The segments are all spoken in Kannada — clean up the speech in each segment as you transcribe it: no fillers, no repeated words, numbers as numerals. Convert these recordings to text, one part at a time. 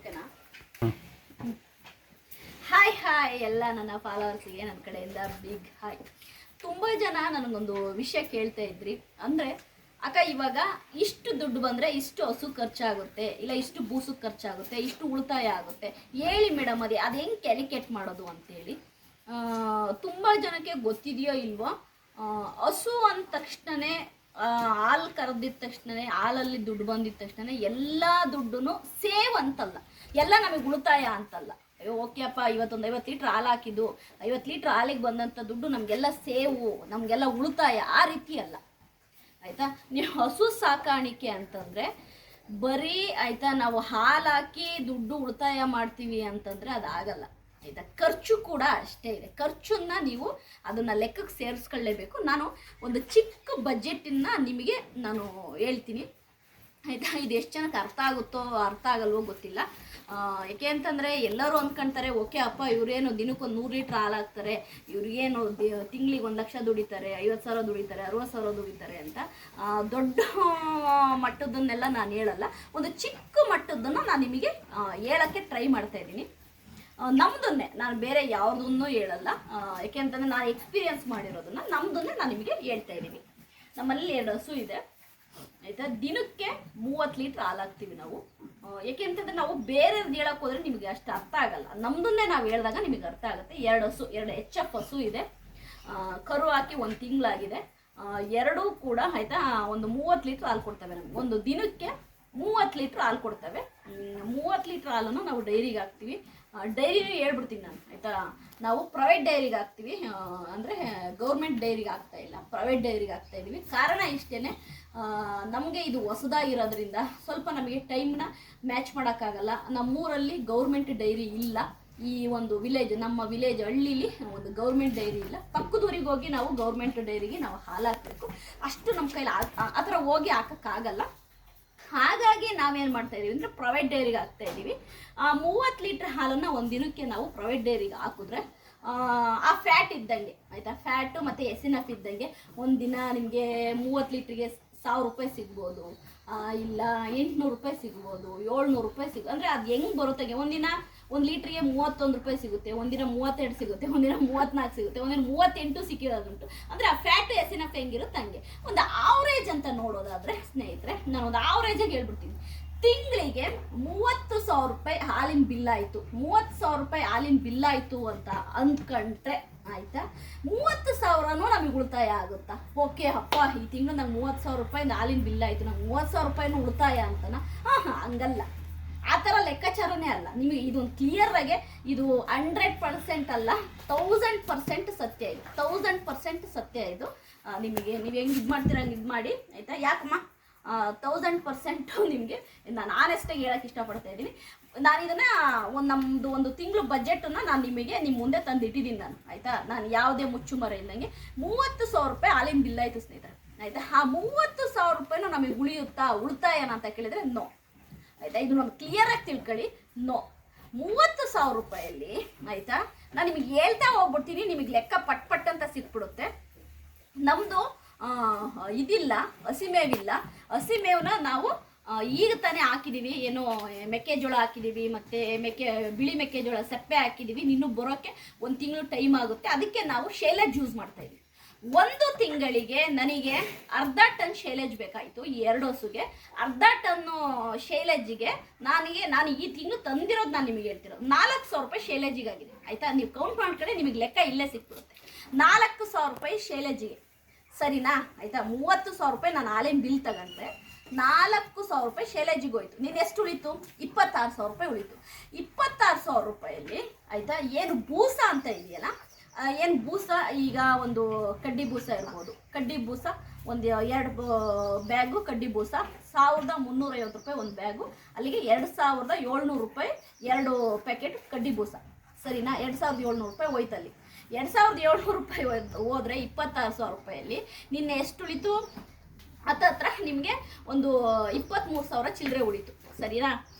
ಓಕೆನಾ? ಹಾಯ್ ಎಲ್ಲ ನನ್ನ ಫಾಲೋವರ್ಸಿಗೆ ನನ್ನ ಕಡೆಯಿಂದ ಬಿಗ್ ಹಾಯ್. ತುಂಬ ಜನ ನನಗೊಂದು ವಿಷಯ ಕೇಳ್ತಾ ಇದ್ರಿ, ಅಂದರೆ ಅಕ್ಕ ಇವಾಗ ಇಷ್ಟು ದುಡ್ಡು ಬಂದರೆ ಇಷ್ಟು ಹಸು ಖರ್ಚಾಗುತ್ತೆ, ಇಲ್ಲ ಇಷ್ಟು ಬೂಸು ಖರ್ಚಾಗುತ್ತೆ, ಇಷ್ಟು ಉಳಿತಾಯ ಆಗುತ್ತೆ, ಹೇಳಿ ಮೇಡಮ್ ಅದು ಹೆಂಗೆ ಕ್ಯಾಲಿಕೇಟ್ ಮಾಡೋದು ಅಂತೇಳಿ. ತುಂಬ ಜನಕ್ಕೆ ಗೊತ್ತಿದೆಯೋ ಇಲ್ವೋ, ಹಸು ಅಂದ ತಕ್ಷಣವೇ ಹಾಲು ಕರೆದಿದ್ದ ತಕ್ಷಣವೇ ಹಾಲಲ್ಲಿ ದುಡ್ಡು ಬಂದಿದ್ದ ತಕ್ಷಣ ಎಲ್ಲ ದುಡ್ಡು ಸೇವ್ ಅಂತಲ್ಲ, ಎಲ್ಲ ನಮಗೆ ಉಳಿತಾಯ ಅಂತಲ್ಲ. ಅಯ್ಯೋ ಓಕೆ ಅಪ್ಪ, ಇವತ್ತೊಂದು 50 ಲೀಟ್ರ್ ಹಾಲು ಹಾಕಿದ್ದು, 50 ಲೀಟ್ರ್ ಹಾಲಿಗೆ ಬಂದಂಥ ದುಡ್ಡು ನಮಗೆಲ್ಲ ಸೇವು, ನಮಗೆಲ್ಲ ಉಳಿತಾಯ, ಆ ರೀತಿ ಅಲ್ಲ ಆಯಿತಾ. ನೀವು ಹಸು ಸಾಕಾಣಿಕೆ ಅಂತಂದರೆ ಬರೀ ಆಯಿತಾ ನಾವು ಹಾಲು ಹಾಕಿ ದುಡ್ಡು ಉಳಿತಾಯ ಮಾಡ್ತೀವಿ ಅಂತಂದರೆ ಅದಾಗಲ್ಲ ಆಯಿತಾ. ಖರ್ಚು ಕೂಡ ಅಷ್ಟೇ ಇದೆ. ಖರ್ಚನ್ನು ನೀವು ಅದನ್ನು ಲೆಕ್ಕಕ್ಕೆ ಸೇರಿಸ್ಕೊಳ್ಳೇಬೇಕು. ನಾನು ಒಂದು ಚಿಕ್ಕ ಬಜೆಟನ್ನು ನಿಮಗೆ ನಾನು ಹೇಳ್ತೀನಿ ಆಯಿತಾ. ಇದು ಎಷ್ಟು ಜನಕ್ಕೆ ಅರ್ಥ ಆಗುತ್ತೋ ಅರ್ಥ ಆಗಲ್ವೋ ಗೊತ್ತಿಲ್ಲ. ಯಾಕೆ ಅಂತಂದರೆ ಎಲ್ಲರೂ ಅಂದ್ಕೊಳ್ತಾರೆ ಓಕೆ ಅಪ್ಪ ಇವರೇನು ದಿನಕ್ಕೊಂದು 100 ಲೀಟ್ರ್ ಹಾಲು ಹಾಕ್ತಾರೆ, ಇವ್ರಿಗೇನು ತಿಂಗಳಿಗೆ 1 ಲಕ್ಷ ದುಡಿತಾರೆ, 50,000 ದುಡಿತಾರೆ, 60,000 ದುಡಿತಾರೆ ಅಂತ ದೊಡ್ಡ ಮಟ್ಟದನ್ನೆಲ್ಲ ನಾನು ಹೇಳಲ್ಲ. ಒಂದು ಚಿಕ್ಕ ಮಟ್ಟದನ್ನು ನಾನು ನಿಮಗೆ ಹೇಳೋಕ್ಕೆ ಟ್ರೈ ಮಾಡ್ತಾ ಇದ್ದೀನಿ. ನಮ್ಮದನ್ನೇ, ನಾನು ಬೇರೆ ಯಾವುದನ್ನೂ ಹೇಳಲ್ಲ. ಯಾಕೆ ಅಂತಂದರೆ ನಾನು ಎಕ್ಸ್ಪೀರಿಯನ್ಸ್ ಮಾಡಿರೋದನ್ನು ನಮ್ಮದನ್ನೇ ನಾನು ನಿಮಗೆ ಹೇಳ್ತಾ ಇದ್ದೀನಿ. ನಮ್ಮಲ್ಲಿ 2 ಹಸು ಇದೆ ಆಯಿತಾ. ದಿನಕ್ಕೆ 30 ಲೀಟ್ರ್ ಹಾಲು ಹಾಕ್ತೀವಿ ನಾವು. ಯಾಕೆ ಅಂತಂದರೆ ನಾವು ಬೇರೆಯವ್ರದ್ದು ಹೇಳಕ್ಕೆ ಹೋದರೆ ನಿಮಗೆ ಅಷ್ಟು ಅರ್ಥ ಆಗಲ್ಲ. ನಮ್ಮದನ್ನೇ ನಾವು ಹೇಳಿದಾಗ ನಿಮಗೆ ಅರ್ಥ ಆಗುತ್ತೆ. 2 ಹಸು, 2 HF ಹಸು ಇದೆ. ಕರು ಹಾಕಿ 1 ತಿಂಗಳಾಗಿದೆ. ಎರಡೂ ಕೂಡ ಆಯಿತಾ ಒಂದು 30 ಲೀಟ್ರ್ ಹಾಲು ಕೊಡ್ತವೆ ನಮಗೆ. ಒಂದು ದಿನಕ್ಕೆ 30 ಲೀಟ್ರ್ ಹಾಲು ಕೊಡ್ತವೆ. 30 ಲೀಟ್ರ್ ಹಾಲನ್ನು ನಾವು ಡೈರಿಗೆ ಹಾಕ್ತೀವಿ. ಡೈರಿ ಹೇಳ್ಬಿಡ್ತೀನಿ ನಾನು ಆಯಿತಾ. ನಾವು ಪ್ರೈವೇಟ್ ಡೈರಿಗೆ ಹಾಕ್ತೀವಿ, ಅಂದರೆ ಗೌರ್ಮೆಂಟ್ ಡೈರಿಗೆ ಹಾಕ್ತಾ ಇಲ್ಲ, ಪ್ರೈವೇಟ್ ಡೈರಿಗೆ ಹಾಕ್ತಾ ಇದ್ದೀವಿ. ಕಾರಣ ಇಷ್ಟೇ, ನಮಗೆ ಇದು ಹೊಸದಾಗಿರೋದ್ರಿಂದ ಸ್ವಲ್ಪ ನಮಗೆ ಟೈಮ್ನ ಮ್ಯಾಚ್ ಮಾಡೋಕ್ಕಾಗಲ್ಲ. ನಮ್ಮೂರಲ್ಲಿ ಗೌರ್ಮೆಂಟ್ ಡೈರಿ ಇಲ್ಲ. ಈ ಒಂದು ವಿಲೇಜ್, ನಮ್ಮ ವಿಲೇಜ್ ಹಳ್ಳೀಲಿ ಒಂದು ಗೌರ್ಮೆಂಟ್ ಡೈರಿ ಇಲ್ಲ. ಪಕ್ಕದೂರಿಗೆ ಹೋಗಿ ನಾವು ಗೌರ್ಮೆಂಟ್ ಡೈರಿಗೆ ನಾವು ಹಾಲು ಹಾಕಬೇಕು. ಅಷ್ಟು ನಮ್ಮ ಕೈಲಿ ಆ ಥರ ಹೋಗಿ ಹಾಕೋಕ್ಕಾಗಲ್ಲ. ಹಾಗಾಗಿ ನಾವೇನು ಮಾಡ್ತಾ ಇದೀವಿ ಅಂದರೆ ಪ್ರೈವೇಟ್ ಡೈರಿಗೆ ಹಾಕ್ತಾ ಇದ್ದೀವಿ. 30 ಲೀಟ್ರ್ ಹಾಲನ್ನು ಒಂದು ದಿನಕ್ಕೆ ನಾವು ಪ್ರೈವೇಟ್ ಡೈರಿಗೆ ಹಾಕಿದ್ರೆ ಆ ಫ್ಯಾಟ್ ಇದ್ದಂಗೆ ಆಯಿತಾ, ಫ್ಯಾಟು ಮತ್ತು ಎಸಿನಫ್ ಇದ್ದಂಗೆ ಒಂದು ದಿನ ನಿಮಗೆ 30 ಲೀಟ್ರಿಗೆ 1000 ರೂಪಾಯಿ ಸಿಗ್ಬೋದು, ಇಲ್ಲ 800 ರೂಪಾಯಿ ಸಿಗ್ಬೋದು, 700 ರೂಪಾಯಿ ಅಂದರೆ ಅದು ಹೆಂಗೆ ಬರುತ್ತೆ. ಒಂದಿನ 1 ಲೀಟ್ರಿಗೆ 31 ರೂಪಾಯಿ ಸಿಗುತ್ತೆ, ಒಂದಿನ 32 ಸಿಗುತ್ತೆ, ಒಂದಿನ 34 ಸಿಗುತ್ತೆ, ಒಂದಿನ 38 ಸಿಕ್ಕಿರೋದುಂಟು. ಅಂದರೆ ಆ ಫ್ಯಾಟ್ ಎಸಿನಫ್ ಹೆಂಗಿರುತ್ತೆ ಹಂಗೆ. ಒಂದು ಆವ್ರೇಜ್ ಅಂತ ನೋಡೋದಾದರೆ ಸ್ನೇಹಿತರೆ, ನಾನು ಒಂದು ಆವ್ರೇಜಾಗಿ ಹೇಳ್ಬಿಡ್ತೀನಿ. ತಿಂಗಳಿಗೆ 30,000 ರೂಪಾಯಿ ಹಾಲಿನ ಬಿಲ್ ಆಯಿತು, 30,000 ರೂಪಾಯಿ ಹಾಲಿನ ಬಿಲ್ ಆಯಿತು ಅಂತ ಅಂದ್ಕೊಂಡ್ರೆ ಆಯಿತಾ, 30,000ನೂ ನಮಗೆ ಉಳಿತಾಯ ಆಗುತ್ತಾ? ಓಕೆ ಅಪ್ಪ ಈ ತಿಂಗಳು ನಂಗೆ 30,000 ರೂಪಾಯಿ ಹಾಲಿನ ಬಿಲ್ ಆಯಿತು, ನಂಗೆ 30,000 ರೂಪಾಯಿನೂ ಉಳಿತಾಯ ಅಂತನಾ? ಹಂಗಲ್ಲ, ಆ ಥರ ಲೆಕ್ಕಾಚಾರನೇ ಅಲ್ಲ. ನಿಮಗೆ ಇದೊಂದು ಕ್ಲಿಯರಾಗೆ ಇದು 100% ಅಲ್ಲ, 1000% ಸತ್ಯ ಇದು, 1000% ಸತ್ಯ ಇದು. ನಿಮಗೆ ನೀವು ಹೆಂಗೆ ಇದು ಮಾಡ್ತೀರ ಹಂಗೆ ಇದು ಮಾಡಿ ಆಯಿತಾ. ಯಾಕಮ್ಮ 1000% ನಿಮಗೆ ನಾನು ಆನೆಸ್ಟಾಗಿ ಹೇಳೋಕ್ಕೆ ಇಷ್ಟಪಡ್ತಾ ಇದ್ದೀನಿ. ನಾನು ಇದನ್ನು ನಮ್ಮದು ಒಂದು ತಿಂಗಳು ಬಜೆಟನ್ನು ನಾನು ನಿಮ್ಮ ಮುಂದೆ ತಂದಿಟ್ಟಿದ್ದೀನಿ ನಾನು ಆಯಿತಾ. ನಾನು ಯಾವುದೇ ಮುಚ್ಚುಮರ ಇಲ್ಲಂಗೆ 30,000 ರೂಪಾಯಿ ಹಾಲಿನ ಬಿಲ್ ಆಯಿತು ಸ್ನೇಹಿತರೆ ಆಯಿತಾ. ಆ 30,000 ರೂಪಾಯಿನೂ ನಮಗೆ ಉಳಿಯುತ್ತಾ, ಉಳಿತಾಯನ ಅಂತ ಕೇಳಿದರೆ ನೋ ಆಯಿತಾ. ಇದು ನಮ್ಗೆ ಕ್ಲಿಯರಾಗಿ ತಿಳ್ಕೊಳ್ಳಿ, ನೋ. 30,000 ರೂಪಾಯಲ್ಲಿ ಆಯಿತಾ, ನಾನು ನಿಮಗೆ ಹೇಳ್ತಾ ಹೋಗ್ಬಿಡ್ತೀನಿ, ನಿಮಗೆ ಲೆಕ್ಕ ಪಟ್ ಅಂತ ಸಿಕ್ಬಿಡುತ್ತೆ. ನಮ್ಮದು ಇದಿಲ್ಲ, ಹಸಿಮೇವಿಲ್ಲ. ಹಸಿಮೇವನ್ನ ನಾವು ಈಗ ತಾನೇ ಹಾಕಿದ್ದೀವಿ, ಏನೋ ಮೆಕ್ಕೆಜೋಳ ಹಾಕಿದ್ದೀವಿ, ಮತ್ತು ಬಿಳಿ ಮೆಕ್ಕೆಜೋಳ ಸಪ್ಪೆ ಹಾಕಿದ್ದೀವಿ. ಇನ್ನೂ ಬರೋಕ್ಕೆ 1 ತಿಂಗಳು ಟೈಮ್ ಆಗುತ್ತೆ. ಅದಕ್ಕೆ ನಾವು ಶೈಲೇಜ್ ಯೂಸ್ ಮಾಡ್ತಾಯಿದ್ವಿ. 1 ತಿಂಗಳಿಗೆ ನನಗೆ 1/2 ಟನ್ ಶೈಲೇಜ್ ಬೇಕಾಯಿತು. 2 ಹಸುಗೆ 1/2 ಟನ್ನು ಶೈಲೇಜಿಗೆ ನಾನು ಈ ತಿಂಗಳು ತಂದಿರೋದು ನಾನು ನಿಮಗೆ ಹೇಳ್ತಿರೋದು 4,000 ರೂಪಾಯಿ ಶೈಲೇಜಿಗಾಗಿದೆ ಆಯಿತಾ. ನೀವು ಕೌಂಟ್ ಮಾಡ್ಕೊಂಡ್ರೆ ನಿಮಗೆ ಲೆಕ್ಕ ಇಲ್ಲೇ ಸಿಕ್ಬಿಡುತ್ತೆ. 4,000 ರೂಪಾಯಿ ಶೈಲೇಜಿಗೆ, ಸರಿನಾ ಆಯಿತಾ. 30,000 ರೂಪಾಯಿ ನಾನು ಹಾಲಿನ ಬಿಲ್ ತಗೊಂಡ್ರೆ 4,000 ರೂಪಾಯಿ ಶೈಲೇಜಿಗೆ ಹೋಯ್ತು. ನೀನು ಎಷ್ಟು ಉಳಿತು? 26,000 ರೂಪಾಯಿ ಉಳಿತು. 26,000 ರೂಪಾಯಲ್ಲಿ ಆಯಿತಾ, ಏನು ಬೂಸ ಅಂತ ಇದೆಯಲ್ಲ, ಏನು ಬೂಸ, ಈಗ ಒಂದು ಕಡ್ಡಿ ಬೂಸ ಇರ್ಬೋದು, ಕಡ್ಡಿ ಬೂಸ ಒಂದು 2 ಬ್ಯಾಗು ಕಡ್ಡಿ ಬೂಸ 1,350 ರೂಪಾಯಿ ಒಂದು ಬ್ಯಾಗು, ಅಲ್ಲಿಗೆ 2,700 ರೂಪಾಯಿ 2 ಪ್ಯಾಕೆಟ್ ಕಡ್ಡಿ ಬೂಸ, ಸರಿನಾ. 2,700 ರೂಪಾಯಿ ಹೋಯ್ತಲ್ಲಿ. 2,700 ರೂಪಾಯಿ ಹೋದರೆ 26,000 ರೂಪಾಯಲ್ಲಿ ನಿನ್ನೆ ಎಷ್ಟು ಉಳಿತು? ಹತ್ರ ನಿಮಗೆ ಒಂದು 23,000 ಚಿಲ್ಲರೆ ಉಳಿತು, ಸರಿನಾ.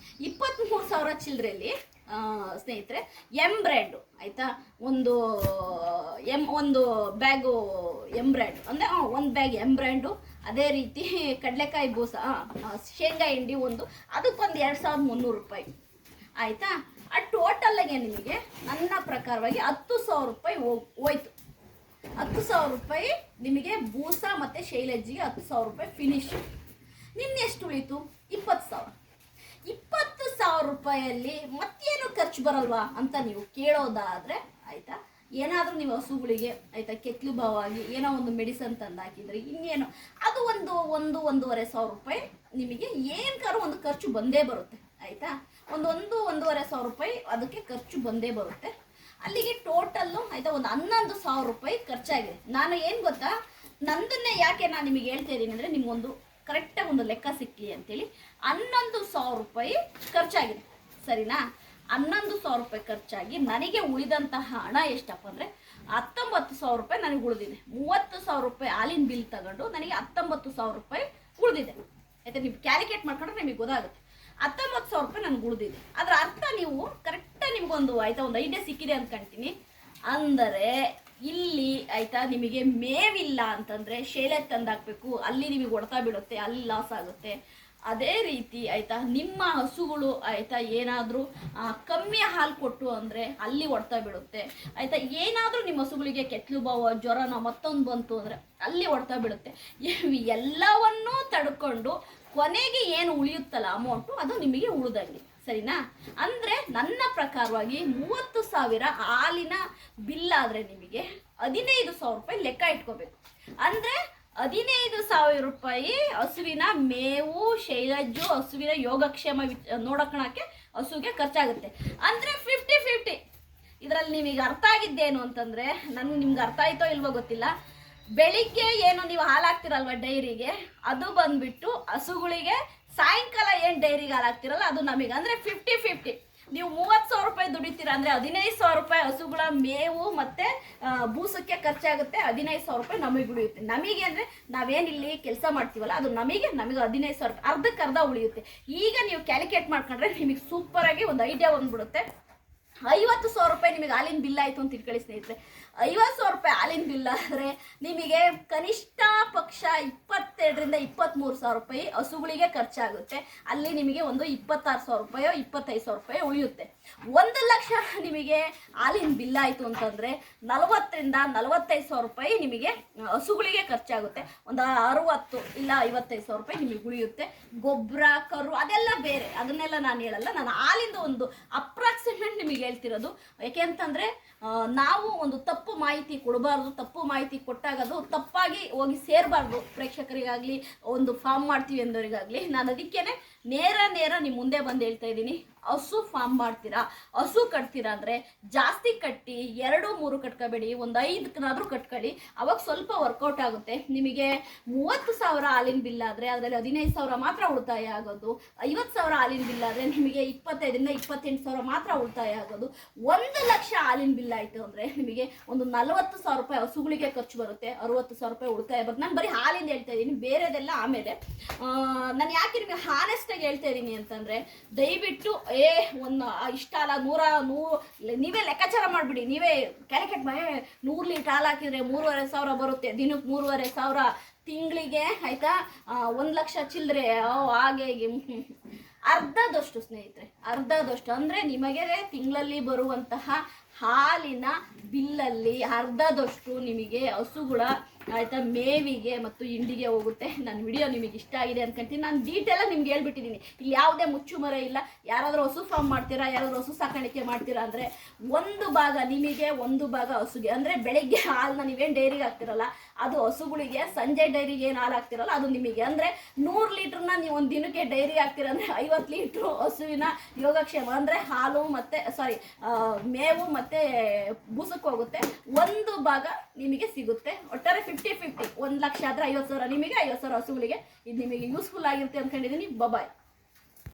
23,000 ಚಿಲ್ಲರೆಯಲ್ಲಿ ಸ್ನೇಹಿತರೆ ಬ್ರ್ಯಾಂಡು ಆಯಿತಾ, ಒಂದು ಬ್ಯಾಗು ಬ್ರ್ಯಾಂಡು ಅಂದರೆ 1 ಬ್ಯಾಗ್ ಬ್ರ್ಯಾಂಡು. ಅದೇ ರೀತಿ ಕಡಲೆಕಾಯಿ ಬೂಸ, ಶೇಂಗಾ ಹಿಂಡಿ ಅದಕ್ಕೊಂದು 2,300 ರೂಪಾಯಿ. ಆಯಿತಾ. ಆ ಟೋಟಲ್ಗೆ ನಿಮಗೆ ನನ್ನ ಪ್ರಕಾರವಾಗಿ 10,000 ರೂಪಾಯಿ ಹೋಯ್ತು. 10,000 ರೂಪಾಯಿ ನಿಮಗೆ ಬೂಸ ಮತ್ತು ಶೈಲಜ್ಜಿಗೆ 10,000 ರೂಪಾಯಿ ಫಿನಿಶ್. ನಿನ್ನೆಷ್ಟು ಉಳಿತು? 20,000. 20,000 ರೂಪಾಯಲ್ಲಿ ಮತ್ತೇನು ಖರ್ಚು ಬರಲ್ವಾ ಅಂತ ನೀವು ಕೇಳೋದಾದರೆ ಆಯಿತಾ, ಏನಾದರೂ ನೀವು ಹಸುಗಳಿಗೆ ಆಯಿತಾ ಕೆತ್ತಲು ಭಾವವಾಗಿ ಏನೋ ಒಂದು ಮೆಡಿಸನ್ ತಂದು ಹಾಕಿದ್ರೆ ಇನ್ನೇನು ಅದು ಒಂದೂವರೆ ಸಾವಿರ ರೂಪಾಯಿ ನಿಮಗೆ ಏನಕ್ಕಾದ್ರೂ ಒಂದು ಖರ್ಚು ಬಂದೇ ಬರುತ್ತೆ ಆಯಿತಾ. ಒಂದೂವರೆ ಸಾವಿರ ರೂಪಾಯಿ ಅದಕ್ಕೆ ಖರ್ಚು ಬಂದೇ ಬರುತ್ತೆ. ಅಲ್ಲಿಗೆ ಟೋಟಲ್ಲು ಆಯಿತಾ ಒಂದು 11,000 ರೂಪಾಯಿ ಖರ್ಚಾಗಿದೆ. ನಾನು ಏನು ಗೊತ್ತಾ, ನಂದನ್ನೇ ಯಾಕೆ ನಾನು ನಿಮಗೆ ಹೇಳ್ತಾ ಇದ್ದೀನಿ ಅಂದರೆ ನಿಮಗೊಂದು ಕರೆಕ್ಟಾಗಿ ಒಂದು ಲೆಕ್ಕ ಸಿಕ್ಕಲಿ ಅಂತೇಳಿ 11,000 ರೂಪಾಯಿ ಖರ್ಚಾಗಿದೆ, ಸರಿನಾ. 11,000 ರೂಪಾಯಿ ಖರ್ಚಾಗಿ ನನಗೆ ಉಳಿದಂತಹ ಹಣ ಎಷ್ಟಪ್ಪ ಅಂದರೆ 19,000 ರೂಪಾಯಿ ನನಗೆ ಉಳಿದಿದೆ. 30,000 ರೂಪಾಯಿ ಹಾಲಿನ ಬಿಲ್ ತಗೊಂಡು ನನಗೆ 19,000 ರೂಪಾಯಿ ಉಳಿದಿದೆ ಆಯಿತಾ. ನೀವು ಕ್ಯಾಲ್ಕುಲೇಟ್ ಮಾಡ್ಕೊಂಡ್ರೆ ನಿಮಗೆ ಗೊತ್ತಾಗುತ್ತೆ. 19,000 ರೂಪಾಯಿ ನನಗೆ ಉಳಿದಿದೆ. ಅದರ ಅರ್ಥ ನೀವು ಕರೆಕ್ಟಾಗಿ ನಿಮಗೊಂದು ಆಯಿತಾ ಒಂದು ಐಡಿಯಾ ಸಿಕ್ಕಿದೆ ಅಂದ್ಕೊಂತೀನಿ. ಅಂದರೆ ಇಲ್ಲಿ ಆಯಿತಾ ನಿಮಗೆ ಮೇವಿಲ್ಲ ಅಂತಂದರೆ ಶೇಲೆ ತಂದಾಕಬೇಕು, ಅಲ್ಲಿ ನಿಮಗೆ ಹೊಡ್ತಾ ಬೀಳುತ್ತೆ, ಅಲ್ಲಿ ಲಾಸ್ ಆಗುತ್ತೆ. ಅದೇ ರೀತಿ ಆಯಿತಾ ನಿಮ್ಮ ಹಸುಗಳು ಆಯಿತಾ ಏನಾದರೂ ಕಮ್ಮಿ ಹಾಲು ಕೊಟ್ಟು ಅಂದರೆ ಅಲ್ಲಿ ಹೊಡ್ತಾ ಬೀಳುತ್ತೆ ಆಯಿತಾ. ಏನಾದರೂ ನಿಮ್ಮ ಹಸುಗಳಿಗೆ ಕೆತ್ತಲು ಭಾವ ಜ್ವರನೋ ಮತ್ತೊಂದು ಬಂತು ಅಂದರೆ ಅಲ್ಲಿ ಹೊಡ್ತಾ ಬೀಳುತ್ತೆ. ಎಲ್ಲವನ್ನೂ ತಡ್ಕೊಂಡು ಕೊನೆಗೆ ಏನು ಉಳಿಯುತ್ತಲ್ಲ ಅಮೌಂಟು ಅದು ನಿಮಗೆ ಉಳಿದಂಗೆ, ಸರಿನಾ. ಅಂದರೆ ನನ್ನ ಪ್ರಕಾರವಾಗಿ 30,000 ಹಾಲಿನ ಬಿಲ್ಲಾದರೆ ನಿಮಗೆ 15,000 ರೂಪಾಯಿ ಲೆಕ್ಕ ಇಟ್ಕೋಬೇಕು. ಅಂದರೆ 15,000 ರೂಪಾಯಿ ಹಸುವಿನ ಮೇವು ಶೈಲಜ್ಜು ಹಸುವಿನ ಯೋಗಕ್ಷೇಮ ನೋಡೋಕೆ ಹಸುಗೆ ಖರ್ಚಾಗುತ್ತೆ. ಅಂದರೆ 50-50. ಇದರಲ್ಲಿ ನಿಮಗೆ ಅರ್ಥ ಆಗಿದ್ದೇನು ಅಂತಂದರೆ, ನಿಮ್ಗೆ ಅರ್ಥ ಆಯ್ತೋ ಇಲ್ವೋ ಗೊತ್ತಿಲ್ಲ, ಬೆಳಿಗ್ಗೆ ಏನು ನೀವು ಹಾಲು ಹಾಕ್ತಿರಲ್ವ ಡೈರಿಗೆ, ಅದು ಬಂದ್ಬಿಟ್ಟು ಹಸುಗಳಿಗೆ ಸಾಯಂಕಾಲ ಏನು ಡೈರಿಗೆ ಹಾಲು ಹಾಕ್ತಿರಲ್ಲ ಅದು ನಮಗೆ. ಅಂದರೆ 50-50. ನೀವು 30,000 ರೂಪಾಯಿ ದುಡಿತೀರ ಅಂದರೆ 15,000 ರೂಪಾಯಿ ಹಸುಗಳ ಮೇವು ಮತ್ತು ಬೂಸಕ್ಕೆ ಖರ್ಚಾಗುತ್ತೆ. 15,000 ರೂಪಾಯಿ ನಮಗೆ ಉಳಿಯುತ್ತೆ. ನಮಗೆ ಅಂದರೆ ನಾವೇನಿಲ್ಲಿ ಕೆಲಸ ಮಾಡ್ತೀವಲ್ಲ ಅದು ನಮಗೆ 15,000 ರೂಪಾಯಿ ಅರ್ಧಕ್ಕರ್ಧ ಉಳಿಯುತ್ತೆ. ಈಗ ನೀವು ಕ್ಯಾಲ್ಕುಲೇಟ್ ಮಾಡ್ಕೊಂಡ್ರೆ ನಿಮಗೆ ಸೂಪರಾಗಿ ಒಂದು ಐಡಿಯಾ ಬಂದ್ಬಿಡುತ್ತೆ. 50,000 ರೂಪಾಯಿ ನಿಮಗೆ ಹಾಲಿನ ಬಿಲ್ ಆಯಿತು ಅಂತ ಇಟ್ಕೊಳ್ಳಿ ಸ್ನೇಹಿತರೆ. 50,000 ರೂಪಾಯಿ ಹಾಲಿನ ಬಿಲ್ ಆದರೆ ನಿಮಗೆ ಕನಿಷ್ಠ ಪಕ್ಷ 22,000 23,000 ರೂಪಾಯಿ ಹಸುಗಳಿಗೆ ಖರ್ಚಾಗುತ್ತೆ. ಅಲ್ಲಿ ನಿಮಗೆ ಒಂದು 26,000 ರೂಪಾಯೋ 25,000 ರೂಪಾಯಿ ಉಳಿಯುತ್ತೆ. 1,00,000 ನಿಮಗೆ ಹಾಲಿನ ಬಿಲ್ ಆಯಿತು ಅಂತಂದರೆ 40,000 45,000 ರೂಪಾಯಿ ನಿಮಗೆ ಹಸುಗಳಿಗೆ ಖರ್ಚಾಗುತ್ತೆ. ಒಂದು 60 ಇಲ್ಲ 55,000 ರೂಪಾಯಿ ನಿಮಗೆ ಉಳಿಯುತ್ತೆ. ಗೊಬ್ಬರ ಕರು ಅದೆಲ್ಲ ಬೇರೆ, ಅದನ್ನೆಲ್ಲ ನಾನು ಹೇಳಲ್ಲ. ನಾನು ಹಾಲಿಂದ ಒಂದು ಅಪ್ರಾಕ್ಸಿಮೇಟ್ ನಿಮಗೆ ಹೇಳ್ತಿರೋದು. ಯಾಕೆ ಅಂತಂದರೆ ನಾವು ಒಂದು ತಪ್ಪು ಮಾಹಿತಿ ಕೊಡಬಾರ್ದು. ತಪ್ಪು ಮಾಹಿತಿ ಕೊಟ್ಟಾಗ ಅದು ತಪ್ಪಾಗಿ ಹೋಗಿ ಸೇರಬಾರ್ದು ಪ್ರೇಕ್ಷಕರಿಗಾಗಲಿ ಒಂದು ಫಾರ್ಮ್ ಮಾಡ್ತೀವಿ ಅಂದವರಿಗಾಗಲಿ. ನಾನು ಅದಕ್ಕೇ ನೇರ ನಿಮ್ಮ ಮುಂದೆ ಬಂದು ಹೇಳ್ತಾ ಇದ್ದೀನಿ. ಹಸು ಫಾರ್ಮ್ ಮಾಡ್ತೀರಾ, ಹಸು ಕಟ್ತೀರಾ ಅಂದರೆ ಜಾಸ್ತಿ ಕಟ್ಟಿ 2-3 ಕಟ್ಕೋಬೇಡಿ, ಒಂದು 5 ಕಟ್ಕೊಳ್ಳಿ. ಅವಾಗ ಸ್ವಲ್ಪ ವರ್ಕೌಟ್ ಆಗುತ್ತೆ. ನಿಮಗೆ 30,000 ಹಾಲಿನ ಬಿಲ್ ಆದರೆ ಅದರಲ್ಲಿ 15,000 ಮಾತ್ರ ಉಳಿತಾಯ ಆಗೋದು. 50,000 ಹಾಲಿನ ಬಿಲ್ ಆದರೆ ನಿಮಗೆ 25,000 28,000 ಮಾತ್ರ ಉಳಿತಾಯ ಆಗೋದು. 1,00,000 ಹಾಲಿನ ಬಿಲ್ ಆಯಿತು ಅಂದರೆ ನಿಮಗೆ ಒಂದು 40,000 ರೂಪಾಯಿ ಹಸುಗಳಿಗೆ ಖರ್ಚು ಬರುತ್ತೆ, 60,000 ರೂಪಾಯಿ ಉಳಿತಾಯ ಬರುತ್ತೆ. ನಾನು ಬರೀ ಹಾಲಿಂದ ಹೇಳ್ತಾ ಇದ್ದೀನಿ, ಬೇರೆದೆಲ್ಲ ಆಮೇಲೆ. ನಾನು ಯಾಕೆ ನಿಮಗೆ ಹಾನೆಸ್ಟಾಗಿ ಹೇಳ್ತಾ ಇದ್ದೀನಿ ಅಂತಂದರೆ, ದಯವಿಟ್ಟು ಒಂದು ಇಷ್ಟ ಅಲ್ಲ 100 ನೀವೇ ಲೆಕ್ಕಾಚಾರ ಮಾಡಿಬಿಡಿ. ನೀವೇ ಕ್ಯಾಲ್ಕುಲೇಟ್ ಮಾಡಿ 100 ಲೀಟ್ರ್ ಹಾಲು ಹಾಕಿದರೆ 3,500 ಬರುತ್ತೆ. ದಿನಕ್ಕೆ 3,500, ತಿಂಗಳಿಗೆ ಆಯಿತಾ 1,00,000 ಚಿಲ್ಲರೆ. ಹಾಗೆ ಅರ್ಧದಷ್ಟು ಸ್ನೇಹಿತರೆ, ಅರ್ಧದಷ್ಟು ಅಂದರೆ ನಿಮಗೆ ತಿಂಗಳಲ್ಲಿ ಬರುವಂತಹ ಹಾಲಿನ ಬಿಲ್ಲಲ್ಲಿ ಅರ್ಧದಷ್ಟು ನಿಮಗೆ ಹಸುಗಳ ಆಯಿತಾ ಮೇವಿಗೆ ಮತ್ತು ಹಿಂಡಿಗೆ ಹೋಗುತ್ತೆ. ನನ್ನ ವಿಡಿಯೋ ನಿಮಗೆ ಇಷ್ಟ ಆಗಿದೆ ಅನ್ಕೊಂತೀನಿ. ನಾನು ಡೀಟೇಲಾಗಿ ನಿಮ್ಗೆ ಹೇಳ್ಬಿಟ್ಟಿದ್ದೀನಿ. ಇಲ್ಲಿ ಯಾವುದೇ ಮುಚ್ಚುಮರೆ ಇಲ್ಲ. ಯಾರಾದರೂ ಹಸು ಫಾರ್ಮ್ ಮಾಡ್ತೀರಾ, ಯಾರಾದರೂ ಹಸು ಸಾಕಾಣಿಕೆ ಮಾಡ್ತೀರಾ ಅಂದರೆ ಒಂದು ಭಾಗ ನಿಮಗೆ, ಒಂದು ಭಾಗ ಹಸುಗೆ. ಅಂದರೆ ಬೆಳಗ್ಗೆ ಹಾಲನ್ನ ನೀವೇನು ಡೈರಿಗೆ ಹಾಕ್ತಿರಲ್ಲ ಅದು ಹಸುಗಳಿಗೆ, ಸಂಜೆ ಡೈರಿಗೆ ಏನು ಹಾಲು ಹಾಕ್ತಿರಲ್ಲ ಅದು ನಿಮಗೆ. ಅಂದರೆ 100 ಲೀಟ್ರನ್ನ ನೀವು ಒಂದು ದಿನಕ್ಕೆ ಡೈರಿಗೆ ಹಾಕ್ತೀರ ಅಂದರೆ 50 ಲೀಟ್ರು ಹಸುವಿನ ಯೋಗಕ್ಷೇಮ ಅಂದರೆ ಹಾಲು ಮತ್ತು ಮೇವು ಮತ್ತು ಬೂಸಕ್ಕೆ ಹೋಗುತ್ತೆ. ಒಂದು ಭಾಗ ನಿಮಗೆ ಸಿಗುತ್ತೆ. ಒಟ್ಟಾರೆ 50-50. 1,00,000 ಆದರೆ 50,000 ನಿಮಗೆ, 50,000 ಹಸುಗಳಿಗೆ. ಇದು ನಿಮಗೆ ಯೂಸ್ಫುಲ್ ಆಗಿರುತ್ತೆ ಅಂದ್ಕೊಂಡಿದ್ದೀನಿ. ಬಾಯ್.